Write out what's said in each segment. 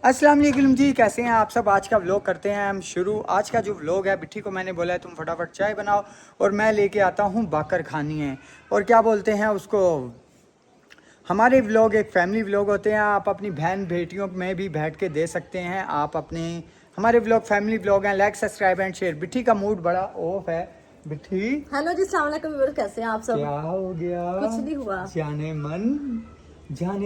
अस्सलाम वालेकुम जी, कैसे हैं आप सब। आज का व्लॉग करते हैं हम शुरू। आज का जो व्लॉग है, बिट्ठी को मैंने बोला है तुम फटाफट चाय बनाओ और मैं लेके आता हूँ बाकर खानी है। और क्या बोलते हैं उसको, हमारे व्लॉग एक फैमिली व्लॉग होते हैं। आप अपनी बहन बेटियों में भी बैठ के दे सकते हैं। आप अपने हमारे व्लॉग फैमिली व्लॉग हैं। Like subscribe and share. Bitthi का मूड बड़ा ऑफ है। बिट्ठी हेलो जी, अस्सलाम वालेकुम व्यूअर्स, कैसे हैं आप सब। क्या हो गया? कुछ नहीं हुआ। जाने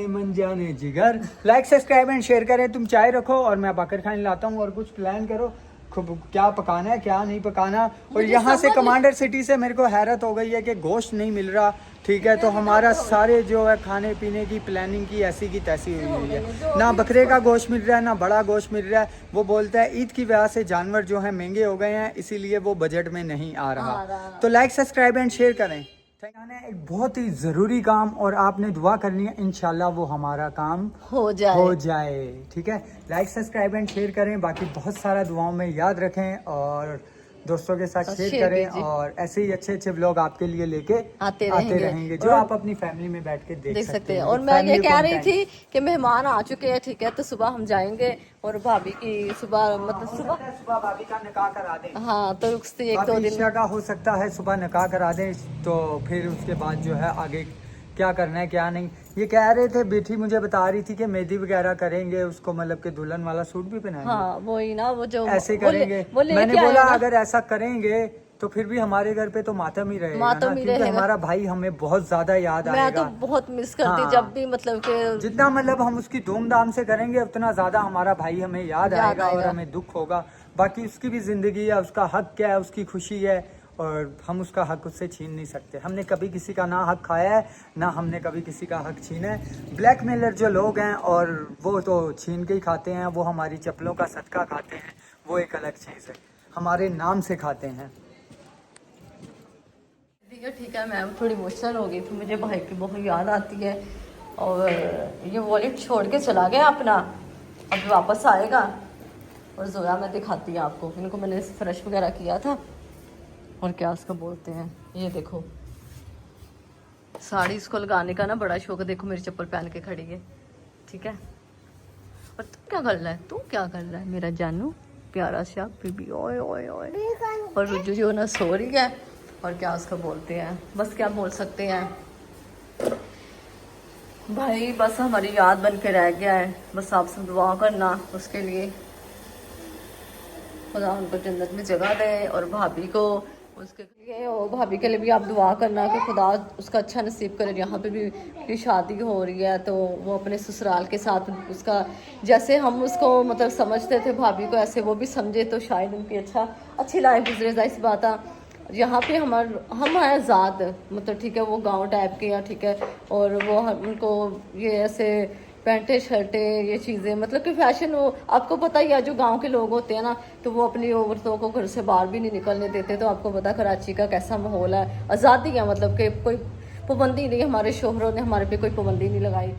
मन जाने जिगर। लाइक सब्सक्राइब एंड शेयर करें। तुम चाय रखो और मैं बाकर खाने लाता हूँ और कुछ प्लान करो खूब, क्या पकाना है क्या नहीं पकाना। और मुझे यहाँ से समझ- कमांडर सिटी से मेरे को हैरत हो गई है कि गोश्त नहीं मिल रहा। ठीक है, तो हमारा सारे जो है खाने पीने की प्लानिंग की ऐसी की तैसी हुई हुई है। ना बकरे का गोश्त मिल रहा है ना बड़ा गोश्त मिल रहा है। वो बोलता है ईद की वजह से जानवर जो है महंगे हो गए हैं, इसीलिए वो बजट में नहीं आ रहा। तो लाइक सब्सक्राइब एंड शेयर करें। एक बहुत ही ज़रूरी काम और आपने दुआ करनी है, इंशाल्लाह वो हमारा काम हो जाए। ठीक है, लाइक सब्सक्राइब एंड शेयर करें। बाकी बहुत सारा दुआओं में याद रखें और दोस्तों के साथ शेयर करें। और ऐसे ही अच्छे अच्छे व्लॉग आपके लिए लेके आते रहेंगे जो आप अपनी फैमिली में बैठ के देख सकते हैं। और मैं ये कह रही थी कि मेहमान आ चुके हैं, ठीक है, तो सुबह हम जाएंगे और भाभी की सुबह मतलब सुबह भाभी का निकाह करा दें। हाँ, तो उससे एक दो दिन ईशा का हो सकता है सुबह निकाह करा दें, तो फिर उसके बाद जो है आगे क्या करना है क्या नहीं। ये कह रहे थे, बेटी मुझे बता रही थी कि मेहंदी वगैरह करेंगे उसको, मतलब कि दुल्हन वाला सूट भी पहनाएंगे। हाँ वही ना, वो जो ऐसे करेंगे। मैंने बोला अगर ऐसा करेंगे तो फिर भी हमारे घर पे तो मातम ही रहेगा ना, क्योंकि हमारा भाई हमें बहुत ज्यादा याद आएगा। मैं तो बहुत मिस करती जब भी मतलब कि जितना मतलब हम उसकी धूमधाम से करेंगे उतना ज्यादा हमारा भाई हमें याद आएगा और हमें दुख होगा। बाकी उसकी भी जिंदगी है, उसका हक क्या है, उसकी खुशी है और हम उसका हक उससे छीन नहीं सकते। हमने कभी किसी का ना हक खाया है ना हमने कभी किसी का हक छीना है। ब्लैकमेलर जो लोग हैं और वो तो छीन के ही खाते हैं, वो हमारी चप्पलों का सदका खाते हैं, वो एक अलग चीज़ है, हमारे नाम से खाते हैं। ठीक है, मैं थोड़ी इमोशनल हो गई थी, मुझे भाई की बहुत याद आती है। और ये वॉलेट छोड़ के चला गया अपना, अब वापस आएगा। और जोया मैं दिखाती हूँ आपको, इनको मैंने फ्रेश वगैरह किया था। और क्या उसको बोलते हैं, ये देखो साड़ी इसको लगाने का ना बड़ा शौक है। देखो मेरी चप्पल पहन के खड़ी है, ठीक है। और तू क्या कर रहा है, तू क्या कर रहा है मेरा जानू प्यारा सा बीबी, ओए ओए ओए। और रुजू जो ना सो रही है। और क्या उसको बोलते हैं, बस क्या बोल सकते हैं भाई, बस हमारी याद बन के रह गया है। बस आप सब दुआ करना उसके लिए, खुदा उनको जन्नत में जगह दे। और भाभी को उसके लिए और भाभी के लिए भी आप दुआ करना कि खुदा उसका अच्छा नसीब करे। यहाँ पे भी की शादी हो रही है तो वो अपने ससुराल के साथ उसका, जैसे हम उसको मतलब समझते थे भाभी को, ऐसे वो भी समझे तो शायद उनकी अच्छी लाइफ गुजरे। जाहिर सी बात है, यहाँ पे हम हैं आज़ाद, मतलब ठीक है, वो गांव टाइप के हैं, ठीक है। और वो उनको ये ऐसे पैंटे शर्टे ये चीज़ें मतलब कि फैशन, वो आपको पता ही है जो गांव के लोग होते हैं ना, तो वो अपनी औरतों को घर से बाहर भी नहीं निकलने देते। तो आपको पता कराची का कैसा माहौल है, आज़ादी है, मतलब कि कोई पाबंदी नहीं, हमारे शोहरों ने हमारे पे कोई पाबंदी नहीं लगाई।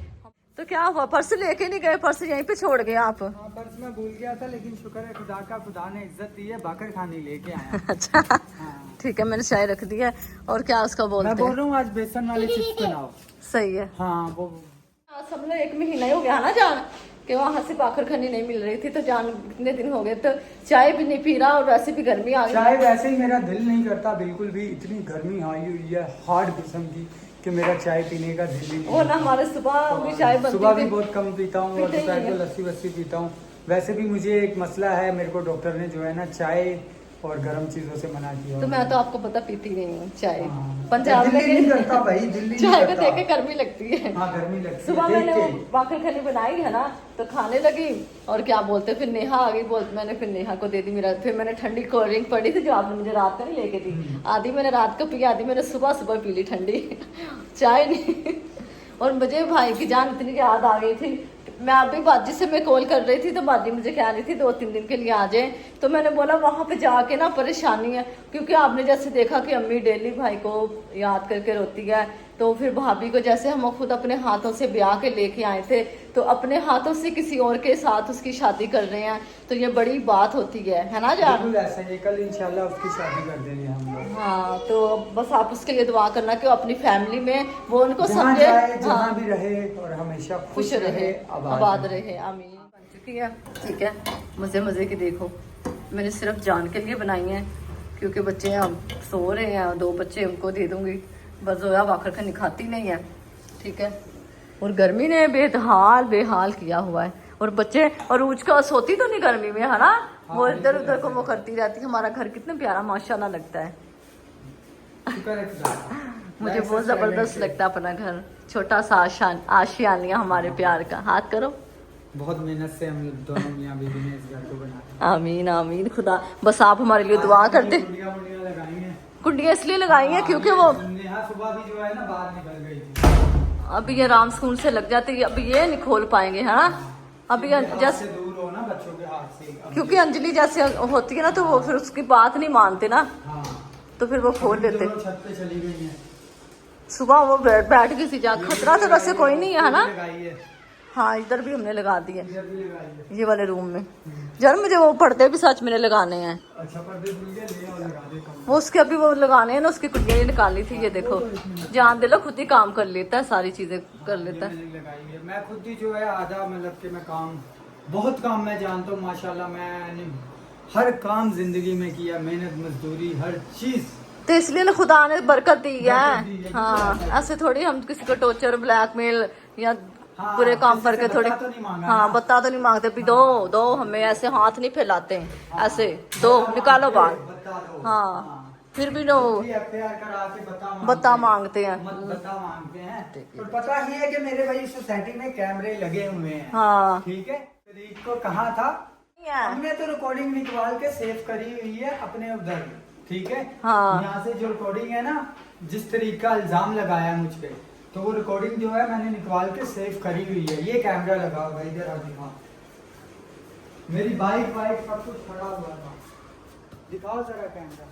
तो क्या हुआ, पर्स लेके नहीं गए, पर्स यहीं पे छोड़ गए आप? हाँ, पर्स मैं भूल गया था, लेकिन शुक्र है खुदा का, खुदा ने इज्जत दी है, बाकर खाने लेके आया। अच्छा हाँ। ठीक है, मैंने चाय रख दी है। और क्या उसका बोलते हैं, मैं बोल रहा हूँ आज बेसन वाले चिप्स बनाओ। सही है। हाँ वो सब लोग 1 महीना ही हो गया ना जान कि वहाँ से बाखर खनी नहीं मिल रही थी, तो जान कितने दिन हो गए, तो चाय भी नहीं पी रहा और वैसे भी गर्मी आ गई। चाय वैसे ही मेरा दिल नहीं करता बिल्कुल भी, इतनी गर्मी आई हुई है हार्ड किस्म की कि मेरा चाय पीने का दिल ही नहीं। वो ना हमारे सुबह भी चाय बनती सुबह भी थी। बहुत कम पीता हूँ और दोपहर को लस्सी वस्सी पीता हूँ। वैसे भी मुझे एक मसला है, मेरे को डॉक्टर ने जो है ना चाय और गर्म चीजों से मना किया। तो मैं तो आपको पता पीती नहीं हूँ चाय। हाँ। पंजाब में दिल्ली नहीं करता भाई, दिल्ली नहीं चाय को करता। देख के गर्मी लगती है। हाँ गर्मी लगती है। सुबह मैंने वो बाखर खनी बनाई है ना, तो खाने लगी और क्या बोलते, फिर नेहा आ गई, बोलते मैंने फिर नेहा को दे दी। मेरा फिर मैंने ठंडी कोल्ड ड्रिंक पड़ी थी जो आपने मुझे रात को नहीं लेके दी, आधी मैंने रात को पी, आधी मैंने सुबह सुबह पी ली ठंडी चाय नहीं। और मुझे भाई की जान इतनी याद आ गई थी। मैं अभी बाजी से मैं कॉल कर रही थी तो बाजी मुझे कह रही थी 2-3 दिन के लिए आ जाए। तो मैंने बोला वहाँ पे जाके ना परेशानी है, क्योंकि आपने जैसे देखा कि अम्मी डेली भाई को याद करके रोती है, तो फिर भाभी को जैसे हम खुद अपने हाथों से ब्याह के लेके आए थे, तो अपने हाथों से किसी और के साथ उसकी शादी कर रहे हैं, तो ये बड़ी बात होती है ना जान? बिल्कुल ऐसा ही, कल इंशाल्लाह उसकी शादी कर देंगे हम लोग। हाँ, तो बस आप उसके लिए दुआ करना कि वो अपनी फैमिली में वो उनको जहाँ समझे, जाए, जहाँ भी रहे और हमेशा खुश रहे, आबाद रहे, आमीन। बन ठीक है, मज़े मज़े की देखो, मैंने सिर्फ जान के लिए बनाई हैं क्योंकि बच्चे अब सो रहे हैं, 2 बच्चे उनको दे दूंगी, बस जोया वाकर खानी खाती नहीं है। ठीक है, और गर्मी ने बेहाल किया हुआ है, और बच्चे और ऊँच का सोती तो नहीं गर्मी में, है ना, वो इधर उधर को वो करती रहती है। हमारा घर कितना प्यारा माशाल्लाह लगता है। मुझे बहुत ज़बरदस्त लगता है अपना घर, छोटा सा आशियानिया हमारे प्यार का। हाथ करो। बहुत मेहनत से हम दोनों मियां बीवी ने इस घर को बनाया। आमीन आमीन, खुदा बस आप हमारे लिए दुआ करते। कुंडियाँ इसलिए लगाई हैं क्योंकि वो नेहा सुबह भी जो है ना बाहर निकल गई थी। अभी ये आराम स्कूल से लग जाते हैं, अभी ये नहीं खोल पाएंगे, है ना, अभी जैसे दूर हो ना बच्चों के हाथ से, क्योंकि अंजलि जैसे होती है ना तो वो फिर उसकी बात नहीं मानते ना, हाँ, तो फिर वो खोल देते। छत पे चली गई है, सुबह वो बैठ गई थी, जा खतरा तो वैसे कोई नहीं है ना। लगाई है, हाँ, इधर भी हमने लगा दिए, इधर भी लगाई है, ये वाले रूम में। यार मुझे वो पर्दे भी सच मैंने लगाने हैं। अच्छा पर्दे धुल गए, ले और लगा देता हूं। वो उसके अभी वो लगाने हैं ना, उसकी कुंडियाँ निकालनी थी। ये देखो, जान दे लो, खुद ही काम कर लेता है, सारी चीजें कर लेता है। मैंने लगाई है, मैं खुद ही जो है आधा मतलब कि मैं काम, बहुत काम मैं जानता हूँ माशाल्लाह। मैंने हर काम जिंदगी में किया, मेहनत मजदूरी हर चीज, तो इसलिए ना खुदा ने बरकत दी है। बरकत दी है, हाँ, ऐसे थोड़ी हम किसी को टॉर्चर ब्लैकमेल या हाँ, बुरे काम किसी करके से थोड़ी, बता तो नहीं मांगा हाँ ना। बता तो नहीं मांगते, भी दो हमें ऐसे हाथ नहीं फैलाते हैं, ऐसे दो निकालो बाहर। बता दो, हाँ, फिर भी नो FIR करा के बता मांगते हैं। बता मांगते हैं। और पता ही है कि मेरे भाई सोसाइटी में कैमरे लगे हुए हैं। हाँ, ठीक है, तरीक को कहा था, हमने तो रिकॉर्डिंग निकाल के सेव करी हुई है अपने उधर। ठीक है, हाँ। यहाँ से जो रिकॉर्डिंग है ना, जिस तरीके का इल्जाम लगाया मुझ पे, तो वो रिकॉर्डिंग जो है मैंने निकाल के सेव करी हुई है। ये कैमरा लगा हुआ है, इधर आ दिखाओ, मेरी बाइक सब कुछ खड़ा हुआ था, दिखाओ जरा कैमरा,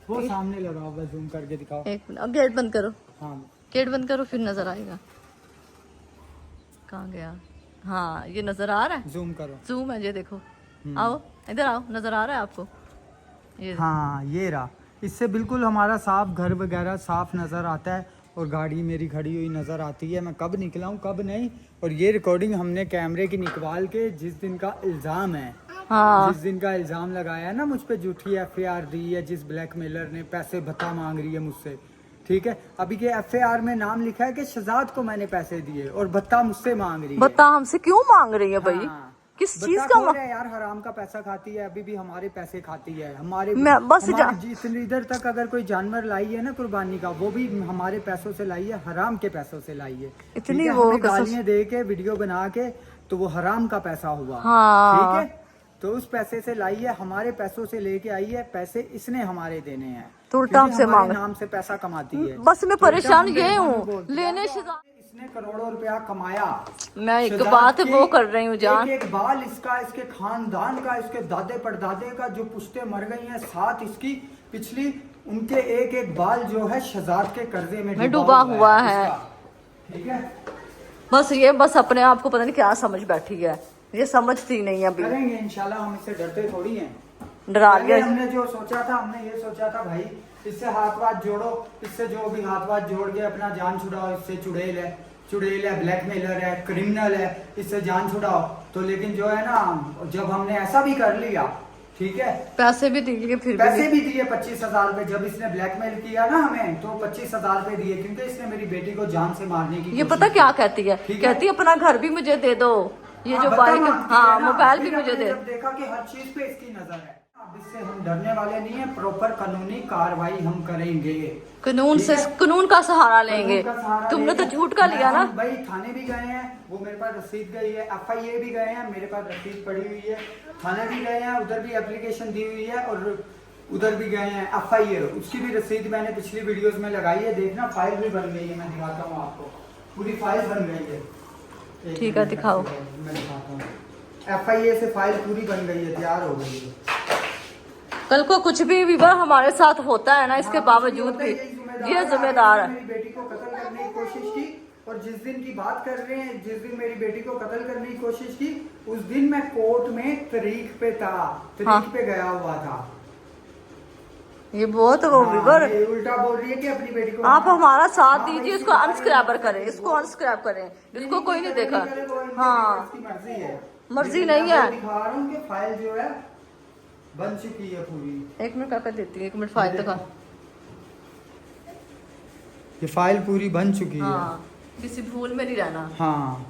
वो सामने लगा हुआ, जूम करके दिखाओ। एक मिनट, अब गेट बंद करो, हाँ, गेट बंद करो, फिर नजर आएगा। कहाँ गया? हाँ, ये नजर आ रहा है, जूम करो, जूम है, ये देखो, आओ इधर आओ, नजर आ रहा है आपको? ये हाँ, ये रहा। इससे बिल्कुल हमारा साफ घर वगैरह साफ नज़र आता है, और गाड़ी मेरी खड़ी हुई नज़र आती है, मैं कब निकला हूँ कब नहीं। और ये रिकॉर्डिंग हमने कैमरे की निकाल के, जिस दिन का इल्ज़ाम है, हाँ, जिस दिन का इल्ज़ाम लगाया है ना मुझ पे, झूठी FIR दी है, जिस ब्लैकमेलर ने पैसे भत्ता मांग रही है मुझसे। ठीक है, अभी के FIR में नाम लिखा है कि शहजाद को मैंने पैसे दिए और भत्ता मुझसे मांग रही है। बता हमसे क्यों मांग रही है भाई? हाँ, किस बता चीज का कौन है यार, हराम का पैसा खाती है, अभी भी हमारे पैसे खाती है, हमारे बस जितनी इधर तक अगर कोई जानवर लाई है ना कुर्बानी का, वो भी हमारे पैसों से लाई है, हराम के पैसों से लाई है। इतनी ठीक है, वो हमें गालियां दे के वीडियो बना के, तो वो हराम का पैसा हुआ। हाँ। ठीक है, तो उस पैसे से लाई है, हमारे पैसों से लेके आई है, पैसे इसने हमारे देने हैं, तो उल्टा क्योंकि हमसे हमारे मांग, नाम से पैसा कमाती है। बस मैं तो परेशान उल्टा ये हम हूँ बोलते हैं, लेने इसने करोड़ों रुपया कमाया। मैं एक शहजाद बात की वो कर रही हूँ जान, एक बाल इसका, इसके खानदान का, इसके दादे परदादे का जो पुश्ते मर गई हैं, साथ इसकी पिछली, उनके एक बाल जो है शहजाद के कर्जे में डूबा हुआ है। इसका। ठीक है, बस अपने आप को पता नहीं क्या समझ बैठी है, ये समझती नहीं है अभी। करेंगे इंशाल्लाह, हम इससे डरते थोड़ी हैं। डरा पहले लिया हमने जो सोचा था, हमने ये सोचा था भाई इससे हाथ वाथ जोड़ो, इससे जो भी हाथ वाथ जोड़ के अपना जान छुड़ाओ, इससे चुड़ैल है, ब्लैकमेलर है, क्रिमिनल है, इससे जान छुड़ाओ। तो लेकिन जो है ना, जब हमने ऐसा भी कर लिया, ठीक है, पैसे भी दिए, फिर पैसे भी दिए 25,000 रुपए, जब इसने ब्लैकमेल किया ना हमें, तो 25,000 रुपए दिए, क्योंकि इसने मेरी बेटी को जान से मारने की ये कोशिश पता की। क्या कहती है, ठीक है? कहती है अपना घर भी मुझे दे दो, ये जो भत्ता बाइक, मांगती हाँ है ना, मोबाइल भी फिर मुझे हमने दे। जब देखा कि हर चीज पे इसकी नजर है, अब इससे हम डरने वाले नहीं है, प्रॉपर कानूनी कार्रवाई हम करेंगे, कानून ठीक से, है? कानून का सहारा लेंगे। कानून का सहारा तुमने तो लेंगे। झूठ का लिया ना हम भाई थाने भी गए हैं, वो मेरे पास रसीद गई है, FIA भी गए हैं, मेरे पास रसीद पड़ी हुई है, थाने भी गए हैं, उधर भी एप्लीकेशन दी हुई है, और उधर भी गए हैं FIA, उसकी भी रसीद मैंने पिछली वीडियोस में लगाई है, देखना फाइल भी बन गई है, मैं दिखाता हूँ आपको, पूरी फाइल बन गई है। ठीक है, दिखाओ। मैं दिखाता हूँ, FIA से फाइल पूरी बन गई है, तैयार हो गई है। कल को कुछ भी विवाह हमारे साथ होता है ना, इसके बावजूद भी ये जिम्मेदार है। मेरी बेटी को कत्ल करने की कोशिश की, और जिस दिन की बात कर रहे हैं, जिस दिन मेरी बेटी को कत्ल करने की कोशिश की, उस दिन मैं कोर्ट में तारीख पे था, तारीख पे गया हुआ था। ये बहुत वो विवर, ये उल्टा बोल रही है कि अपनी बेटी को, आप हमारा साथ दीजिए, इसको अनस्क्रैबर करें, इसको अनस्क्रैब करें, इसको कोई नहीं देखा। हाँ, इसकी मर्जी है, मर्जी लेकिन नहीं मैं है। आपको दिखा रहा हूँ कि फाइल जो है बन चुकी है पूरी। 1 मिनट काका देती है, 1 मिनट फाइल दिखा। ये फाइल पूरी बन चुकी है। हाँ, किसी भूल में नहीं रहना। हाँ,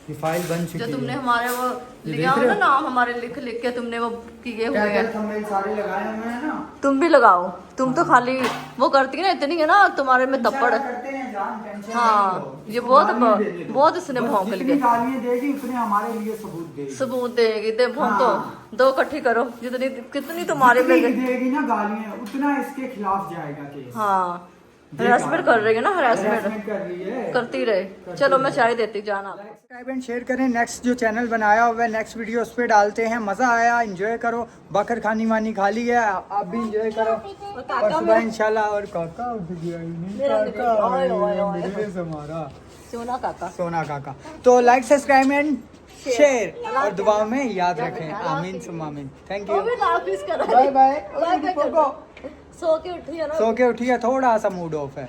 ये फाइल बन चुकी जो है। तुमने हमारे वो ये लिया देख हो रहे ना, हो? नाम हमारे लिख लिख के तुमने वो किए हुए क्या हैं। थंबनेल सारे लगाए हुए हैं ना। तुम भी लगाओ, तुम तो खाली वो करती है ना, इतनी है ना तुम्हारे में तप्पड़। करते हैं जान, टेंशन हाँ, नहीं लो। ये इसको बहुत गालियाँ देने दो। बहुत इसने बस भौंक जितनी लिए। गालियाँ देगी उतने हमारे लिए सबूत देगी। सबूत देगी, दे भौंको। हाँ। 2 इकट्ठी करो, जितनी कितनी तुम्हारे में। जितनी देगी ना गालियाँ, उतना इसके खिलाफ जाएगा केस। हाँ, हरासमेंट कर रही है ना, हरासमेंट कर रही है। करती रहे। चलो मैं चाय देती जाना। सब्सक्राइब एंड शेयर करें। नेक्स्ट जो चैनल बनाया हुआ है, नेक्स्ट वीडियो उस पर डालते हैं। मज़ा आया, एंजॉय करो। बकर खानी वानी खा ली है, आप भी एंजॉय करो। और सुबह इंशाल्लाह। और काका उठ गया ही नहीं, काका मेरे से हमारा सोना काका। सोना काका। तो लाइक, सब्सक्राइब एंड शेयर और दुआ में याद रखें। आमीन सुम्मा आमीन। Thank you, bye bye. सो के उठी है ना, सो के उठी है, थोड़ा सा मूड ऑफ है।